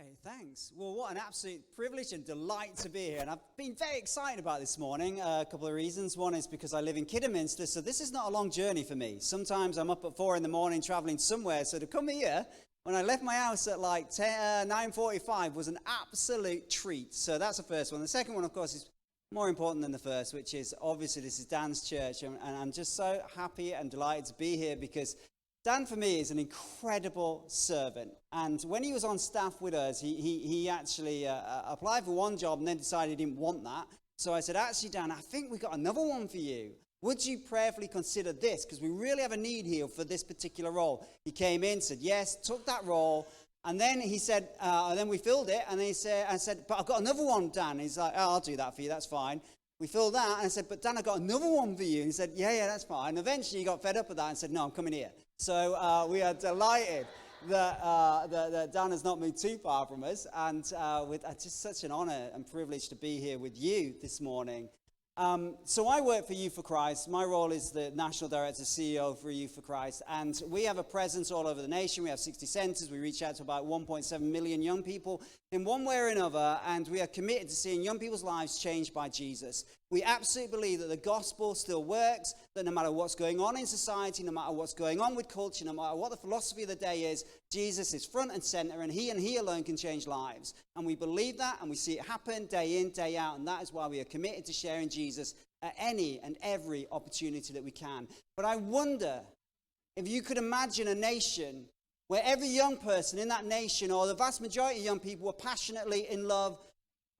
Great, thanks. Well, what an absolute privilege and delight to be here. And I've been very excited about this morning. A couple of reasons. One is because I live in Kidderminster, so this is not a long journey for me. Sometimes I'm up at 4 a.m. traveling somewhere. So to come here, when I left my house at like 9:45 was an absolute treat. So that's the first one. The second one, of course, is more important than the first, which is obviously this is Dan's church. And I'm just so happy and delighted to be here because Dan, for me, is an incredible servant. And when he was on staff with us, he actually applied for one job and then decided he didn't want that. So I said, actually, Dan, I think we've got another one for you. Would you prayerfully consider this? Because we really have a need here for this particular role. He came in, said yes, took that role. And then he said, and then we filled it. And then I said, but I've got another one, Dan. He's like, oh, I'll do that for you. That's fine. We filled that. And I said, but Dan, I've got another one for you. And he said, yeah, that's fine. And eventually he got fed up with that and said, no, I'm coming here. So we are delighted that Dan has not moved too far from us. And it's just such an honor and privilege to be here with you this morning. So I work for Youth for Christ. My role is the National Director, CEO for Youth for Christ. And we have a presence all over the nation. We have 60 centers. We reach out to about 1.7 million young people in one way or another. And we are committed to seeing young people's lives changed by Jesus. We absolutely believe that the gospel still works, that no matter what's going on in society, no matter what's going on with culture, no matter what the philosophy of the day is, Jesus is front and center, and he alone can change lives. And we believe that, and we see it happen day in, day out, and that is why we are committed to sharing Jesus at any and every opportunity that we can. But I wonder if you could imagine a nation where every young person in that nation, or the vast majority of young people, were passionately in love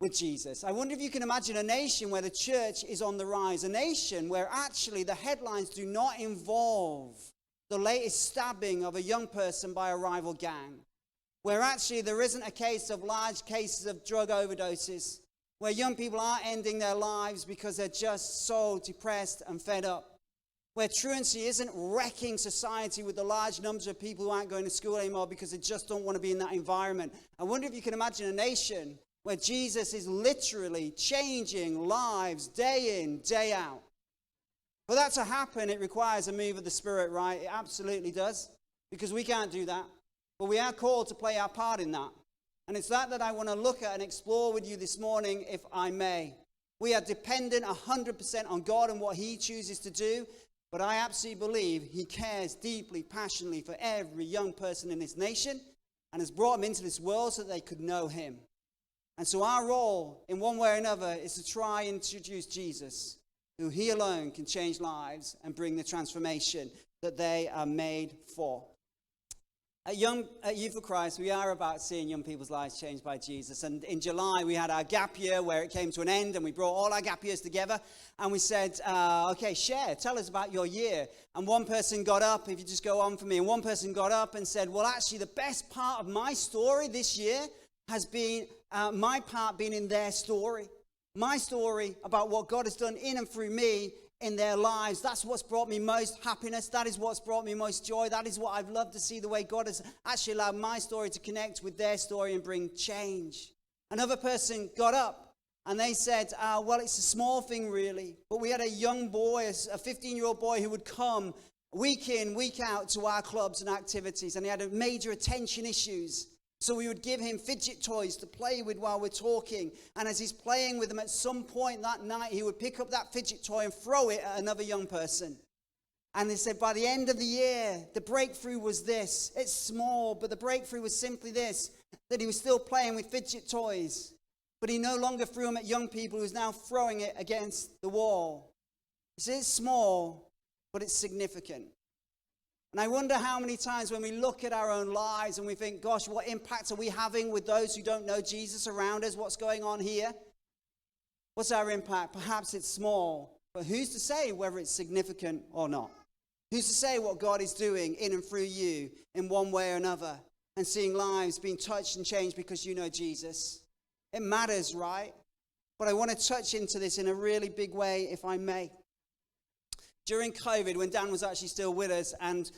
with Jesus. I wonder if you can imagine a nation where the church is on the rise, a nation where actually the headlines do not involve the latest stabbing of a young person by a rival gang, where actually there isn't a case of large cases of drug overdoses, where young people aren't ending their lives because they're just so depressed and fed up, where truancy isn't wrecking society with the large numbers of people who aren't going to school anymore because they just don't want to be in that environment. I wonder if you can imagine a nation where Jesus is literally changing lives day in, day out. For that to happen, it requires a move of the Spirit, right? It absolutely does, because we can't do that. But we are called to play our part in that. And it's that I want to look at and explore with you this morning, if I may. We are dependent 100% on God and what He chooses to do, but I absolutely believe He cares deeply, passionately for every young person in this nation and has brought them into this world so that they could know Him. And so our role, in one way or another, is to try and introduce Jesus, who He alone can change lives and bring the transformation that they are made for. At Youth for Christ, we are about seeing young people's lives changed by Jesus. And in July, we had our gap year where it came to an end, and we brought all our gap years together. And we said, okay, tell us about your year. And one person got up, if you just go on for me, and one person got up and said, well, actually, the best part of my story this year has been my part being in their story. My story about what God has done in and through me in their lives. That's what's brought me most happiness. That is what's brought me most joy. That is what I've loved to see, the way God has actually allowed my story to connect with their story and bring change. Another person got up and they said, well, it's a small thing really. But we had a young boy, a 15-year-old boy who would come week in, week out to our clubs and activities. And he had major attention issues. So we would give him fidget toys to play with while we're talking. And as he's playing with them, at some point that night, he would pick up that fidget toy and throw it at another young person. And they said by the end of the year, the breakthrough was this. It's small, but the breakthrough was simply this, that he was still playing with fidget toys. But he no longer threw them at young people. He was now throwing it against the wall. It's small, but it's significant. And I wonder how many times when we look at our own lives and we think, gosh, what impact are we having with those who don't know Jesus around us? What's going on here? What's our impact? Perhaps it's small, but who's to say whether it's significant or not? Who's to say what God is doing in and through you in one way or another and seeing lives being touched and changed because you know Jesus? It matters, right? But I want to touch into this in a really big way, if I may. During COVID, when Dan was actually still with us, and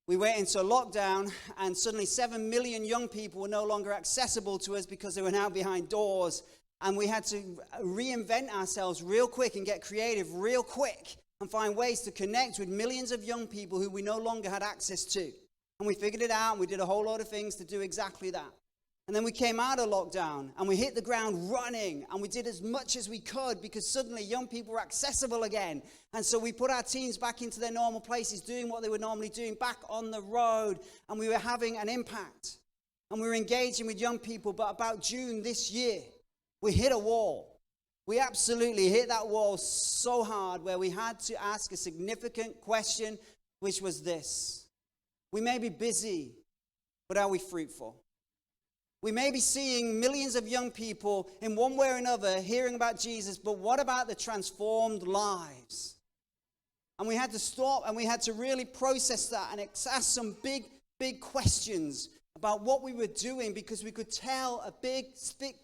we went into lockdown, and suddenly 7 million young people were no longer accessible to us because they were now behind doors, and we had to reinvent ourselves real quick and get creative real quick and find ways to connect with millions of young people who we no longer had access to. And we figured it out, and we did a whole lot of things to do exactly that. And then we came out of lockdown and we hit the ground running, and we did as much as we could because suddenly young people were accessible again. And so we put our teams back into their normal places, doing what they were normally doing, back on the road, and we were having an impact. And we were engaging with young people. But about June this year, we hit a wall. We absolutely hit that wall so hard where we had to ask a significant question, which was this: we may be busy, but are we fruitful? We may be seeing millions of young people in one way or another hearing about Jesus, but what about the transformed lives? And we had to stop and we had to really process that and ask some big questions about what we were doing, because we could tell a big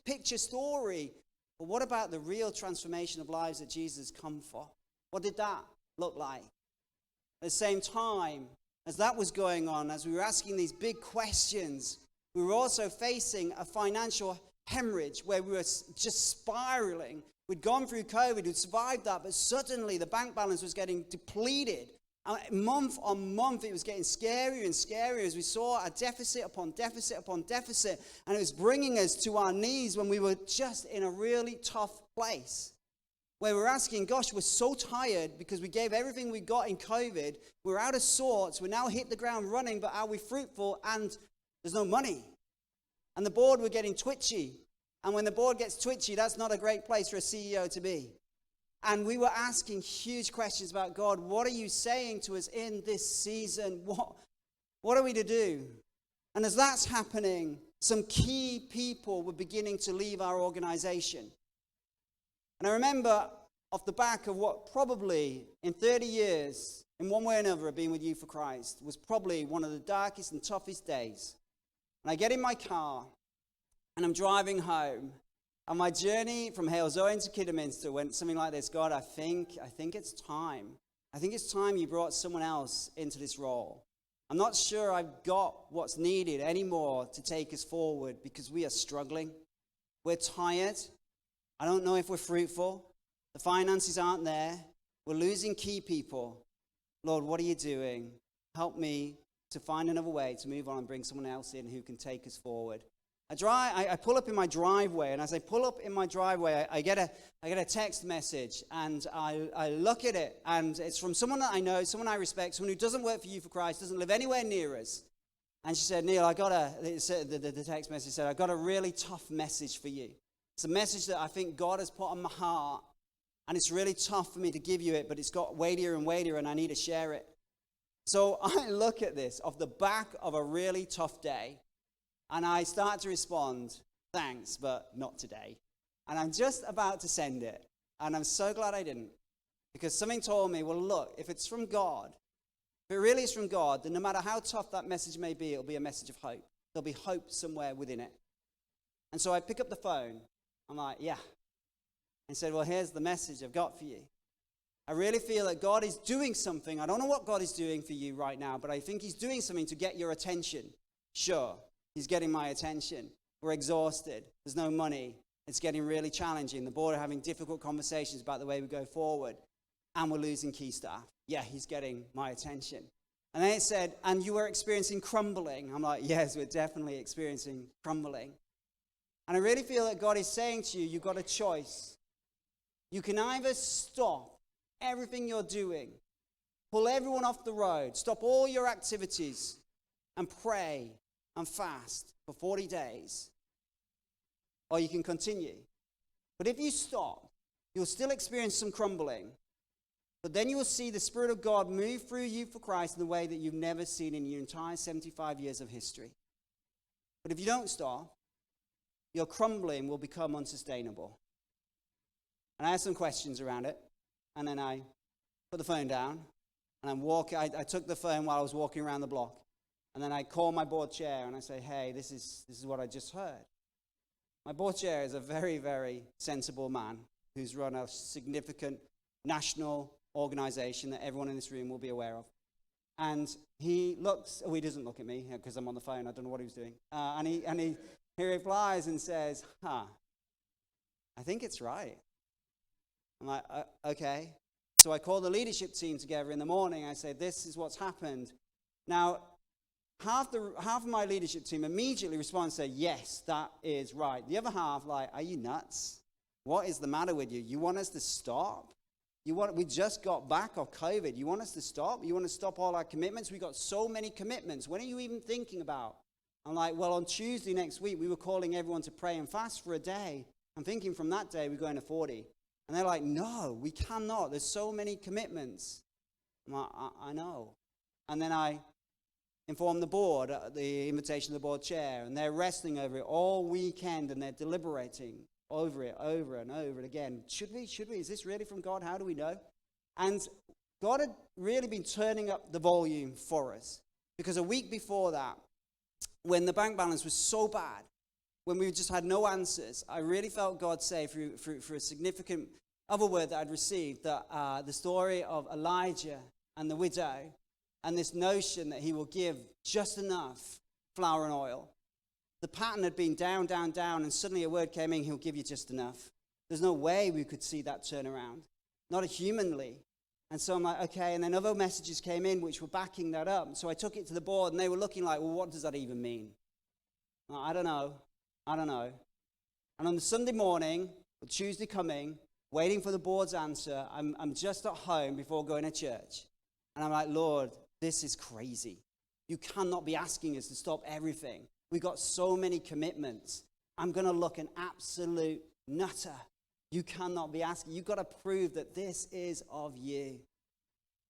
picture story. But what about the real transformation of lives that Jesus come for? What did that look like? At the same time as that was going on, as we were asking these big questions, we were also facing a financial hemorrhage where we were just spiraling. We'd gone through COVID, we'd survived that, but suddenly the bank balance was getting depleted. Month on month, it was getting scarier and scarier as we saw a deficit upon deficit upon deficit, and it was bringing us to our knees when we were just in a really tough place, where we're asking, gosh, we're so tired because we gave everything we got in COVID. We're out of sorts. We're now hit the ground running, but are we fruitful? And there's no money. And the board were getting twitchy. And when the board gets twitchy, that's not a great place for a CEO to be. And we were asking huge questions about, God, what are you saying to us in this season? What are we to do? And as that's happening, some key people were beginning to leave our organization. And I remember off the back of what probably in 30 years, in one way or another, of being with You for Christ, was probably one of the darkest and toughest days. And I get in my car, and I'm driving home. And my journey from Halesowen to Kidderminster went something like this: God, I think it's time. I think it's time You brought someone else into this role. I'm not sure I've got what's needed anymore to take us forward because we are struggling. We're tired. I don't know if we're fruitful. The finances aren't there. We're losing key people. Lord, what are You doing? Help me to find another way to move on and bring someone else in who can take us forward. I pull up in my driveway, and as I pull up in my driveway, I get a text message, and I look at it, and it's from someone that I know, someone I respect, someone who doesn't work for You for Christ, doesn't live anywhere near us. And she said, Neil, the text message said, I got a really tough message for you. It's a message that I think God has put on my heart, and it's really tough for me to give you it, but it's got weightier and weightier, and I need to share it. So I look at this off the back of a really tough day, and I start to respond, thanks, but not today. And I'm just about to send it, and I'm so glad I didn't, because something told me, well, look, if it's from God, if it really is from God, then no matter how tough that message may be, it'll be a message of hope. There'll be hope somewhere within it. And so I pick up the phone. I'm like, yeah. And said, well, here's the message I've got for you. I really feel that God is doing something. I don't know what God is doing for you right now, but I think He's doing something to get your attention. Sure, He's getting my attention. We're exhausted. There's no money. It's getting really challenging. The board are having difficult conversations about the way we go forward. And we're losing key staff. Yeah, He's getting my attention. And then it said, and you were experiencing crumbling. I'm like, yes, we're definitely experiencing crumbling. And I really feel that God is saying to you, you've got a choice. You can either stop everything you're doing, pull everyone off the road, stop all your activities, and pray and fast for 40 days, or you can continue. But if you stop, you'll still experience some crumbling, but then you will see the Spirit of God move through You for Christ in a way that you've never seen in your entire 75 years of history. But if you don't stop, your crumbling will become unsustainable. And I had some questions around it. And then I put the phone down, and I took the phone while I was walking around the block. And then I call my board chair, and I say, hey, this is what I just heard. My board chair is a very, very sensible man who's run a significant national organization that everyone in this room will be aware of. And he doesn't look at me because I'm on the phone. I don't know what he was doing. And he replies and says, I think it's right. I'm like, okay. So I call the leadership team together in the morning. I say, this is what's happened. Now, half of my leadership team immediately respond and say, yes, that is right. The other half, like, are you nuts? What is the matter with you? You want us to stop? We just got back off COVID. You want us to stop? You want to stop all our commitments? We got so many commitments. When are you even thinking about? I'm like, well, on Tuesday next week, we were calling everyone to pray and fast for a day. I'm thinking from that day, we're going to 40. And they're like, no, we cannot. There's so many commitments. I'm like, I know. And then I inform the board, the invitation of the board chair, and they're wrestling over it all weekend, and they're deliberating over it over and over again. Should we? Is this really from God? How do we know? And God had really been turning up the volume for us. Because a week before that, when the bank balance was so bad, when we just had no answers, I really felt God say through a significant other word that I'd received, that the story of Elijah and the widow, and this notion that he will give just enough flour and oil. The pattern had been down, down, down, and suddenly a word came in, he'll give you just enough. There's no way we could see that turn around, not humanly. And so I'm like, okay, and then other messages came in which were backing that up. So I took it to the board, and they were looking like, well, what does that even mean? I don't know. And on the Sunday morning, or Tuesday coming, waiting for the board's answer, I'm just at home before going to church. And I'm like, Lord, this is crazy. You cannot be asking us to stop everything. We've got so many commitments. I'm going to look an absolute nutter. You cannot be asking. You've got to prove that this is of you.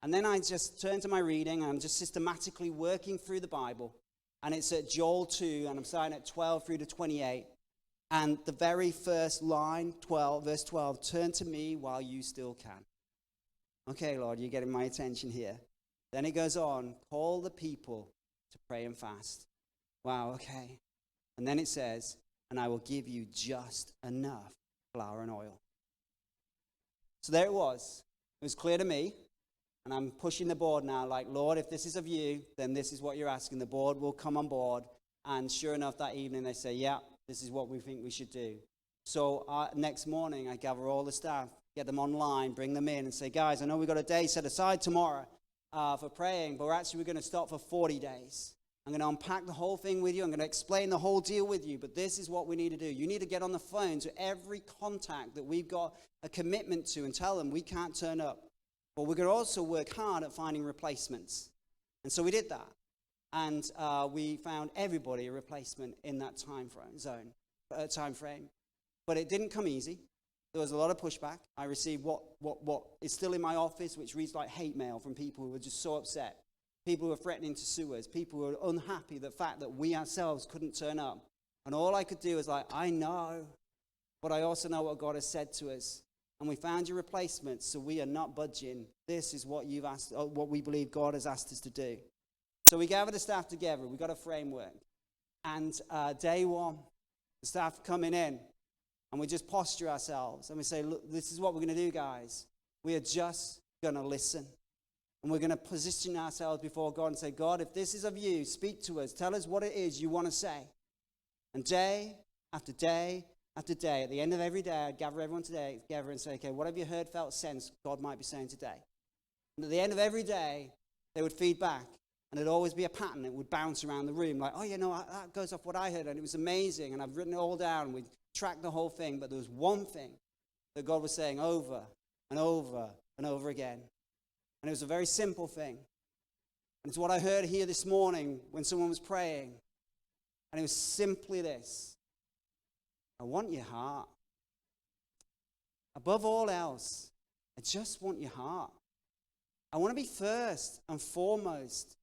And then I just turn to my reading, and I'm just systematically working through the Bible. And it's at Joel 2, and I'm starting at 12 through to 28. And the very first line, 12, verse 12, turn to me while you still can. Okay, Lord, you're getting my attention here. Then it goes on, call the people to pray and fast. Wow, okay. And then it says, and I will give you just enough flour and oil. So there it was. It was clear to me. And I'm pushing the board now, like, Lord, if this is of you, then this is what you're asking. The board will come on board. And sure enough, that evening they say, yeah, this is what we think we should do. So next morning, I gather all the staff, get them online, bring them in, and say, guys, I know we've got a day set aside tomorrow for praying, but we're going to stop for 40 days. I'm going to unpack the whole thing with you. I'm going to explain the whole deal with you, but this is what we need to do. You need to get on the phone to every contact that we've got a commitment to and tell them we can't turn up. But we're going to also work hard at finding replacements. And so we did that. And we found everybody a replacement in that time frame. But it didn't come easy. There was a lot of pushback. I received what is still in my office, which reads like hate mail from people who were just so upset. People who were threatening to sue us. People who were unhappy the fact that we ourselves couldn't turn up. And all I could do was like, I know, but I also know what God has said to us. And we found your replacement, so we are not budging. This is what you've asked, what we believe God has asked us to do. So we gathered the staff together. We got a framework. And day one, the staff coming in, and we just posture ourselves. And we say, look, this is what we're going to do, guys. We are just going to listen. And we're going to position ourselves before God and say, God, if this is of you, speak to us. Tell us what it is you want to say. And day after day after day, at the end of every day, I'd gather everyone together and say, okay, what have you heard, felt, sensed God might be saying today? And at the end of every day, they would feed back. And it'd always be a pattern. It would bounce around the room like, oh, that goes off what I heard. And it was amazing. And I've written it all down. And we tracked the whole thing. But there was one thing that God was saying over and over and over again. And it was a very simple thing. And it's what I heard here this morning when someone was praying. And it was simply this. I want your heart. Above all else, I just want your heart. I want to be first and foremost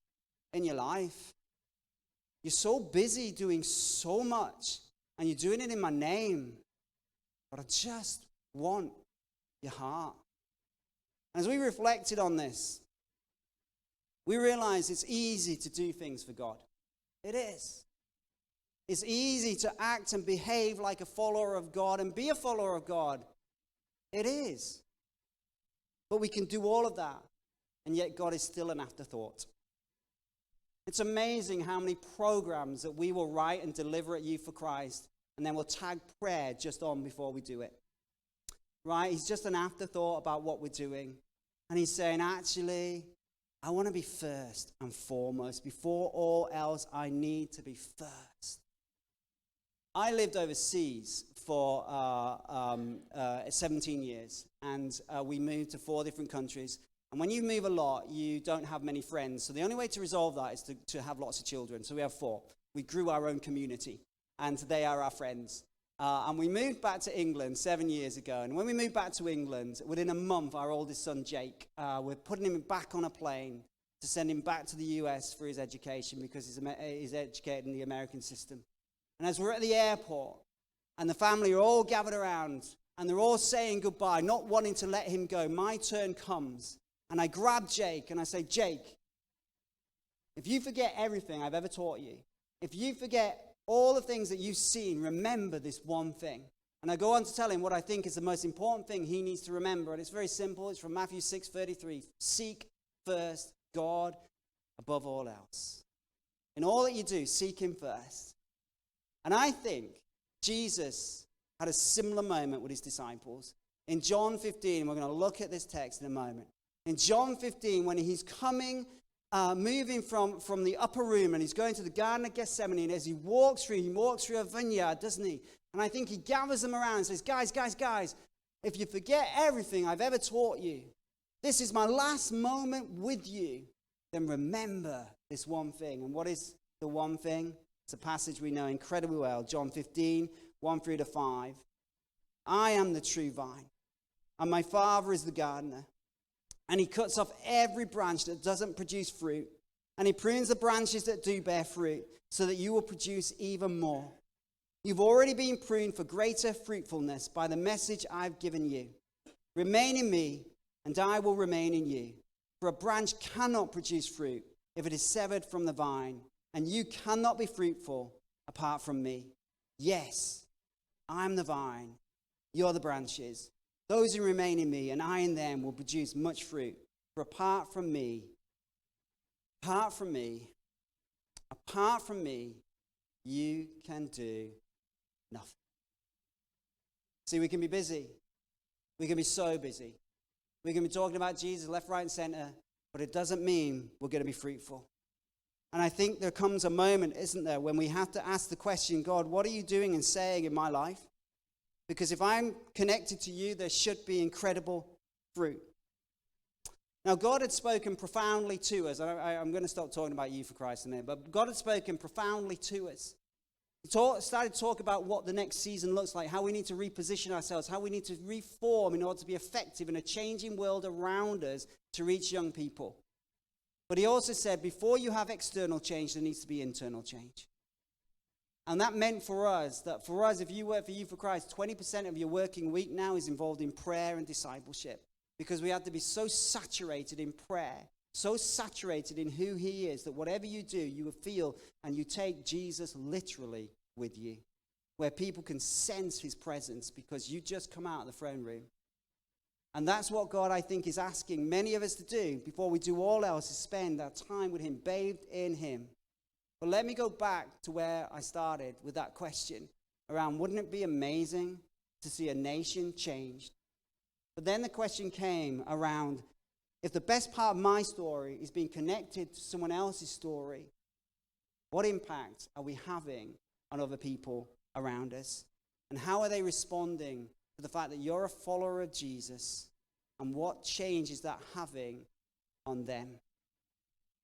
in your life. You're so busy doing so much, and you're doing it in my name. But I just want your heart. As we reflected on this, we realized it's easy to do things for God. It is. It's easy to act and behave like a follower of God and be a follower of God. It is. But we can do all of that, and yet God is still an afterthought. It's amazing how many programs that we will write and deliver at Youth for Christ, and then we'll tag prayer just on before we do it. Right? He's just an afterthought about what we're doing. And he's saying, actually, I want to be first and foremost. Before all else, I need to be first. I lived overseas for 17 years, and we moved to 4 different countries. And when you move a lot, you don't have many friends. So the only way to resolve that is to have lots of children. So we have 4. We grew our own community, and they are our friends. And we moved back to England 7 years ago. And when we moved back to England, within a month, our oldest son, Jake, we're putting him back on a plane to send him back to the US for his education because he's educated in the American system. And as we're at the airport, and the family are all gathered around, and they're all saying goodbye, not wanting to let him go, my turn comes. And I grab Jake, and I say, Jake, if you forget everything I've ever taught you, if you forget all the things that you've seen, remember this one thing. And I go on to tell him what I think is the most important thing he needs to remember. And it's very simple. It's from Matthew 6:33. Seek first God above all else. In all that you do, seek him first. And I think Jesus had a similar moment with his disciples. In John 15, we're going to look at this text in a moment. In John 15, when he's coming, moving from the upper room, and he's going to the Garden of Gethsemane, and as he walks through a vineyard, doesn't he? And I think he gathers them around and says, guys, if you forget everything I've ever taught you, this is my last moment with you, then remember this one thing. And what is the one thing? It's a passage we know incredibly well, John 15, 1-5. I am the true vine, and my Father is the gardener. And he cuts off every branch that doesn't produce fruit, and he prunes the branches that do bear fruit, so that you will produce even more. You've already been pruned for greater fruitfulness by the message I've given you. Remain in me, and I will remain in you. For a branch cannot produce fruit if it is severed from the vine, and you cannot be fruitful apart from me. Yes, I'm the vine, you're the branches. Those who remain in me and I in them will produce much fruit. For apart from me, you can do nothing. See, we can be busy. We can be so busy. We can be talking about Jesus left, right, and center, but it doesn't mean we're going to be fruitful. And I think there comes a moment, isn't there, when we have to ask the question, God, what are you doing and saying in my life? Because if I'm connected to you, there should be incredible fruit. Now, God had spoken profoundly to us. I'm going to stop talking about you for Christ in a minute, but God had spoken profoundly to us. He started to talk about what the next season looks like, how we need to reposition ourselves, how we need to reform in order to be effective in a changing world around us to reach young people. But he also said, before you have external change, there needs to be internal change. And that meant for us, if you work for You for Christ, 20% of your working week now is involved in prayer and discipleship. Because we have to be so saturated in prayer, so saturated in who he is, that whatever you do, you will feel and you take Jesus literally with you. Where people can sense his presence because you just come out of the throne room. And that's what God, I think, is asking many of us to do before we do all else, is spend our time with him, bathed in him. But let me go back to where I started with that question around, wouldn't it be amazing to see a nation changed? But then the question came around, if the best part of my story is being connected to someone else's story, what impact are we having on other people around us? And how are they responding to the fact that you're a follower of Jesus? And what change is that having on them?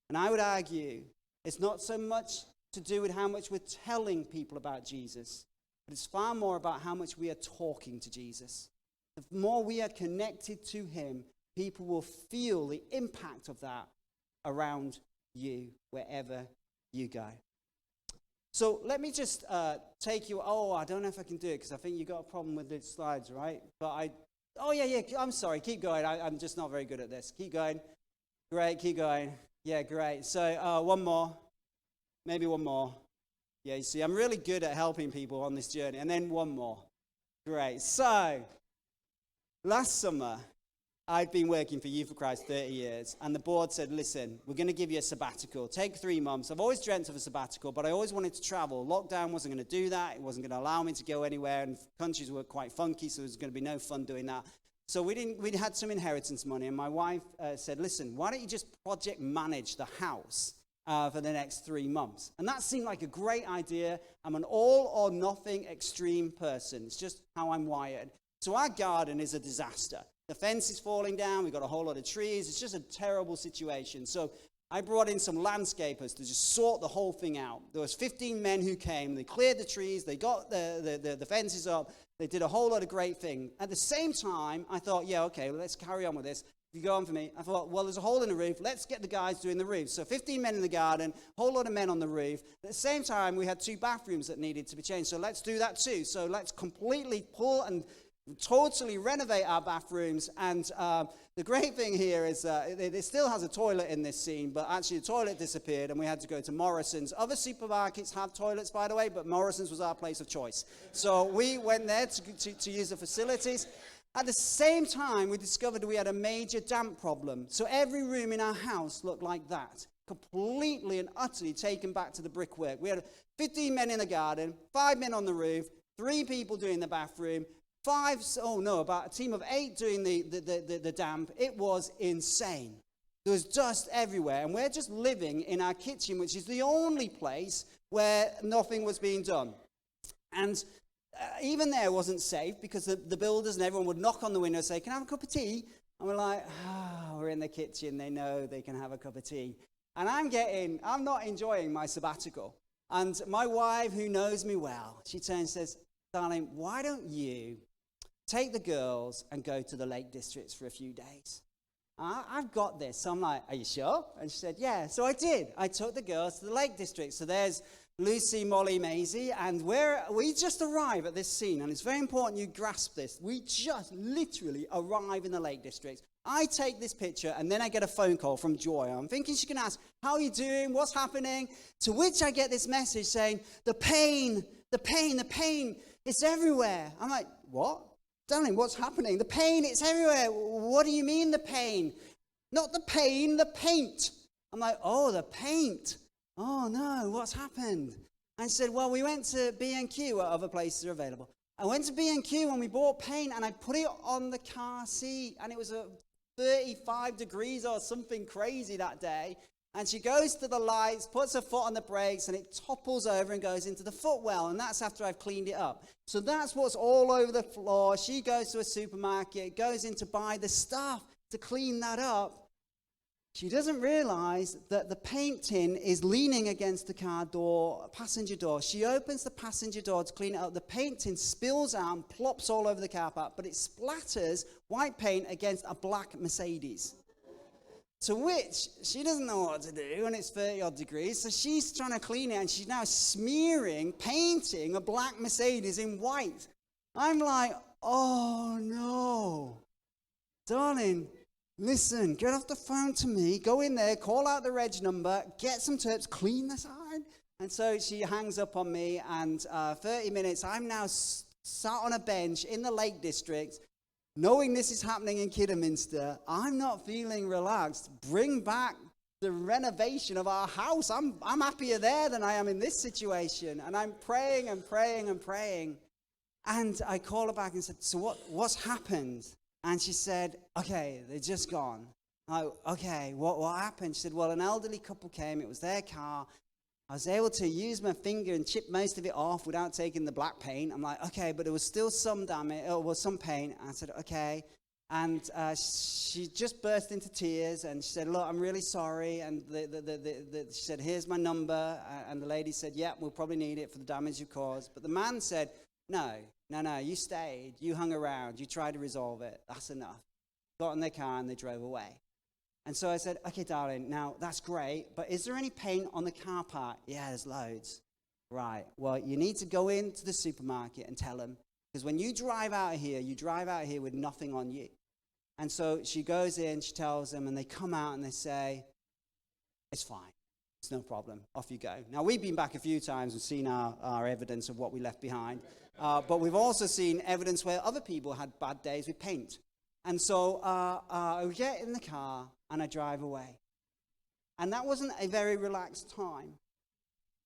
And I would argue it's not so much to do with how much we're telling people about Jesus, but it's far more about how much we are talking to Jesus. The more we are connected to him, people will feel the impact of that around you wherever you go. So let me just take you, I don't know if I can do it because I think you got a problem with the slides, right? But I'm sorry, keep going. I'm just not very good at this. Keep going. Great, keep going. Yeah, great. So one more, maybe one more. Yeah, you see, I'm really good at helping people on this journey. And then one more. Great. So last summer, I'd been working for You for Christ 30 years, and the board said, listen, we're going to give you a sabbatical. Take 3 months. I've always dreamt of a sabbatical, but I always wanted to travel. Lockdown wasn't going to do that. It wasn't going to allow me to go anywhere, and countries were quite funky, so there was going to be no fun doing that. So we had some inheritance money, and my wife said, listen, why don't you just project manage the house for the next 3 months? And that seemed like a great idea. I'm an all or nothing extreme person. It's just how I'm wired. So our garden is a disaster. The fence is falling down. We've got a whole lot of trees. It's just a terrible situation. So I brought in some landscapers to just sort the whole thing out. There was 15 men who came. They cleared the trees. They got the fences up. They did a whole lot of great things. At the same time, I thought, yeah, okay, well, let's carry on with this. If you go on for me, I thought, well, there's a hole in the roof. Let's get the guys doing the roof. So 15 men in the garden, a whole lot of men on the roof. At the same time, we had 2 bathrooms that needed to be changed. So let's do that too. So let's completely pull and totally renovate our bathrooms. And the great thing here is it still has a toilet in this scene, but actually the toilet disappeared and we had to go to Morrison's. Other supermarkets have toilets, by the way, but Morrison's was our place of choice. So we went there to use the facilities. At the same time, we discovered we had a major damp problem. So every room in our house looked like that, completely and utterly taken back to the brickwork. We had 15 men in the garden, 5 men on the roof, 3 people doing the bathroom, about a team of 8 doing the damp. It was insane. There was dust everywhere, and we're just living in our kitchen, which is the only place where nothing was being done. And even there wasn't safe, because the builders and everyone would knock on the window and say, can I have a cup of tea? And we're like, we're in the kitchen. They know they can have a cup of tea. And I'm not enjoying my sabbatical. And my wife, who knows me well, she turns and says, darling, why don't you take the girls and go to the Lake Districts for a few days? I've got this. So I'm like, are you sure? And she said, yeah. So I did. I took the girls to the Lake District. So there's Lucy, Molly, Maisie, and we just arrive at this scene, and it's very important you grasp this. We just literally arrive in the Lake District. I take this picture, and then I get a phone call from Joy. I'm thinking she can ask, how are you doing? What's happening? To which I get this message saying, the pain, it's everywhere. I'm like, what? Darling, what's happening? The pain, it's everywhere. What do you mean the pain? Not the pain, the paint. I'm like, oh, the paint. Oh, no, what's happened? And she said, well, we went to B&Q, what other places are available. I went to B&Q and we bought paint, and I put it on the car seat, and it was 35 degrees or something crazy that day. And she goes to the lights, puts her foot on the brakes, and it topples over and goes into the footwell. And that's after I've cleaned it up. So that's what's all over the floor. She goes to a supermarket, goes in to buy the stuff to clean that up. She doesn't realize that the paint tin is leaning against the car door, passenger door. She opens the passenger door to clean it up. The paint tin spills out and plops all over the car park, but it splatters white paint against a black Mercedes. To which she doesn't know what to do, and it's 30-odd degrees, so she's trying to clean it, and she's now painting a black Mercedes in white. I'm like, oh no. Darling, listen, get off the phone to me, go in there, call out the reg number, get some tips, clean the side. And so she hangs up on me, and 30 minutes, I'm now sat on a bench in the Lake District, knowing this is happening in Kidderminster. I'm not feeling relaxed. Bring back the renovation of our house. I'm happier there than I am in this situation. And I'm praying and praying and praying. And I call her back and said, so what's happened? And she said, okay, they're just gone. Okay, what happened? She said, well, an elderly couple came. It was their car. I was able to use my finger and chip most of it off without taking the black paint. I'm like, okay, but there was still some damage, some paint. I said, okay. And she just burst into tears, and she said, look, I'm really sorry. And she said, here's my number. And the lady said, yeah, we'll probably need it for the damage you caused. But the man said, no, you stayed. You hung around. You tried to resolve it. That's enough. Got in their car and they drove away. And so I said, okay, darling, now that's great, but is there any paint on the car park? Yeah, there's loads. Right, well, you need to go into the supermarket and tell them, because when you drive out of here with nothing on you. And so she goes in, she tells them, and they come out and they say, it's fine, it's no problem, off you go. Now, we've been back a few times and seen our evidence of what we left behind, but we've also seen evidence where other people had bad days with paint. And so I get in the car and I drive away. And that wasn't a very relaxed time.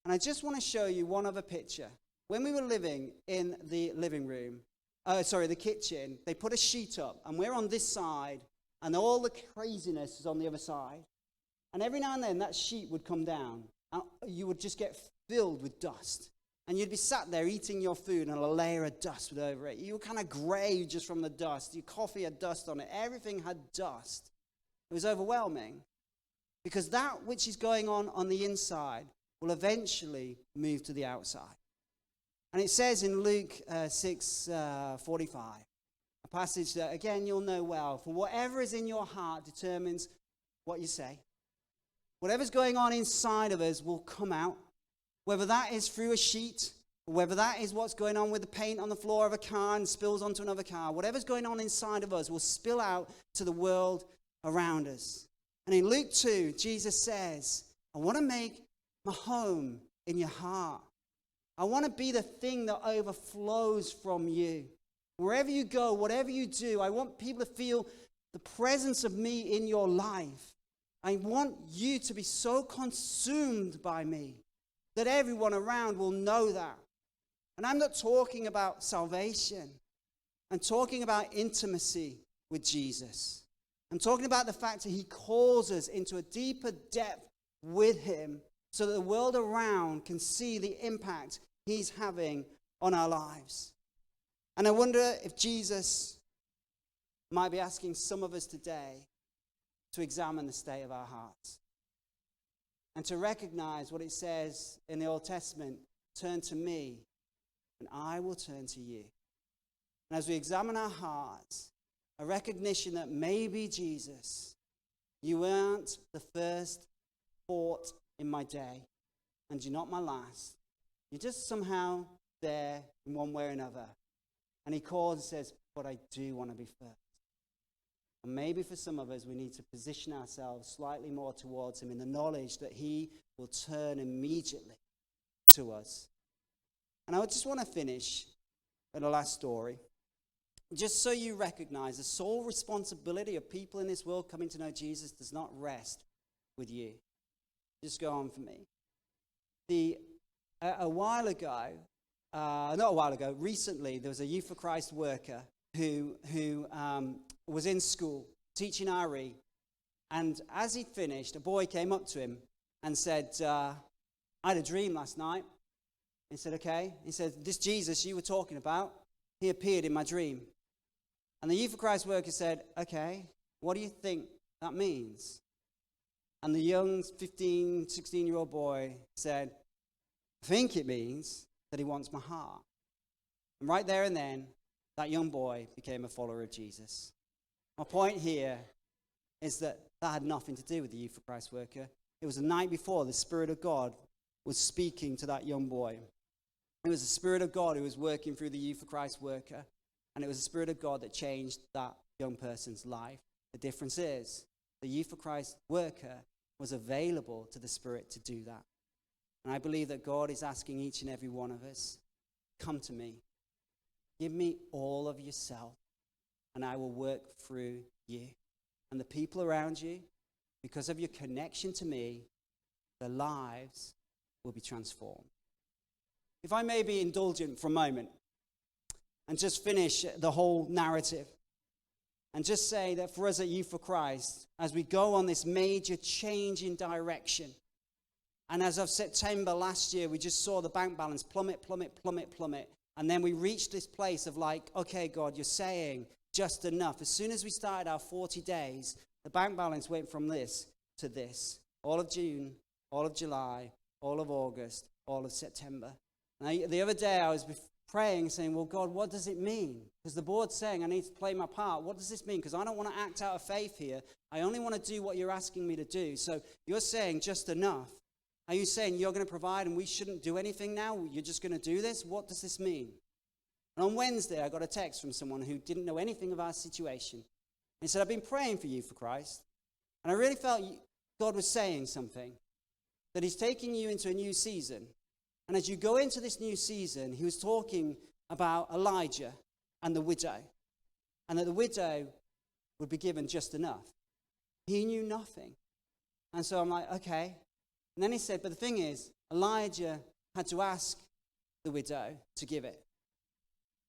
And I just want to show you one other picture. When we were living in the living room, the kitchen, they put a sheet up, and we're on this side, and all the craziness is on the other side. And every now and then, that sheet would come down, and you would just get filled with dust. And you'd be sat there eating your food, and a layer of dust would over it. You were kind of gray just from the dust. Your coffee had dust on it. Everything had dust. It was overwhelming. Because that which is going on the inside will eventually move to the outside. And it says in Luke 6:45, a passage that, again, you'll know well. For whatever is in your heart determines what you say. Whatever's going on inside of us will come out. Whether that is through a sheet, or whether that is what's going on with the paint on the floor of a car and spills onto another car, whatever's going on inside of us will spill out to the world around us. And in Luke 2, Jesus says, I want to make my home in your heart. I want to be the thing that overflows from you. Wherever you go, whatever you do, I want people to feel the presence of me in your life. I want you to be so consumed by me that everyone around will know that. And I'm not talking about salvation. I'm talking about intimacy with Jesus. I'm talking about the fact that he calls us into a deeper depth with him so that the world around can see the impact he's having on our lives. And I wonder if Jesus might be asking some of us today to examine the state of our hearts and to recognize what it says in the Old Testament, turn to me and I will turn to you. And as we examine our hearts, a recognition that maybe, Jesus, you weren't the first thought in my day and you're not my last. You're just somehow there in one way or another. And he calls and says, but I do want to be first. And maybe for some of us, we need to position ourselves slightly more towards him in the knowledge that he will turn immediately to us. And I just want to finish with the last story. Just so you recognize the sole responsibility of people in this world coming to know Jesus does not rest with you. Just go on for me. Recently, there was a Youth for Christ worker who was in school teaching RE, and as he finished, a boy came up to him and said, I had a dream last night. He said, okay. He said, this Jesus you were talking about, he appeared in my dream. And the Youth for Christ worker said, okay, what do you think that means? And the young 15, 16-year-old boy said, I think it means that he wants my heart. And right there and then, that young boy became a follower of Jesus. My point here is that had nothing to do with the Youth for Christ worker. It was the night before the Spirit of God was speaking to that young boy. It was the Spirit of God who was working through the Youth for Christ worker. And it was the Spirit of God that changed that young person's life. The difference is the Youth for Christ worker was available to the Spirit to do that. And I believe that God is asking each and every one of us, come to me. Give me all of yourself, and I will work through you. And the people around you, because of your connection to me, their lives will be transformed. If I may be indulgent for a moment and just finish the whole narrative and just say that for us at Youth for Christ, as we go on this major change in direction, and as of September last year, we just saw the bank balance plummet. And then we reached this place of like, okay, God, you're saying just enough. As soon as we started our 40 days, the bank balance went from this to this. All of June, all of July, all of August, all of September. Now, the other day I was praying, saying, well, God, what does it mean? Because the board's saying I need to play my part. What does this mean? Because I don't want to act out of faith here. I only want to do what you're asking me to do. So you're saying just enough. Are you saying you're going to provide and we shouldn't do anything now? You're just going to do this? What does this mean? And on Wednesday, I got a text from someone who didn't know anything of our situation. He said, I've been praying for you for Christ. And I really felt God was saying something, that he's taking you into a new season. And as you go into this new season, he was talking about Elijah and the widow. And that the widow would be given just enough. He knew nothing. And so I'm like, okay. And then he said, but the thing is, Elijah had to ask the widow to give it.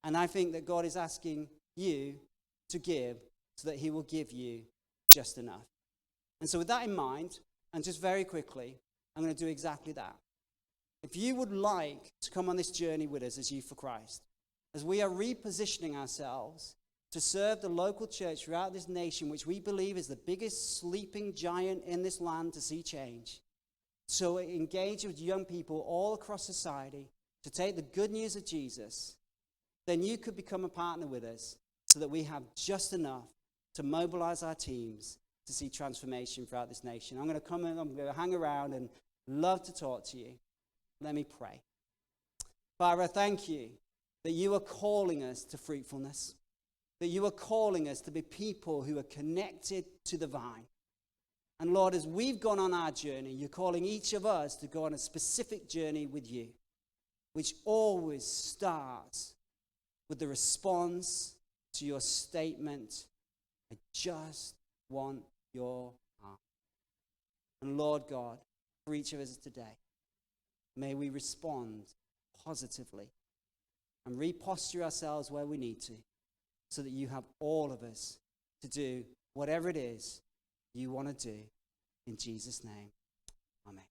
And I think that God is asking you to give so that he will give you just enough. And so with that in mind, and just very quickly, I'm going to do exactly that. If you would like to come on this journey with us as Youth for Christ, as we are repositioning ourselves to serve the local church throughout this nation, which we believe is the biggest sleeping giant in this land to see change, so engage with young people all across society to take the good news of Jesus, then you could become a partner with us so that we have just enough to mobilize our teams to see transformation throughout this nation. I'm going to come in, I'm going to hang around and love to talk to you. Let me pray. Father, I thank you that you are calling us to fruitfulness, that you are calling us to be people who are connected to the vine. And Lord, as we've gone on our journey, you're calling each of us to go on a specific journey with you, which always starts with the response to your statement, I just want your heart. And Lord God, for each of us today, may we respond positively and reposture ourselves where we need to, so that you have all of us to do whatever it is you want to do. In Jesus' name, amen.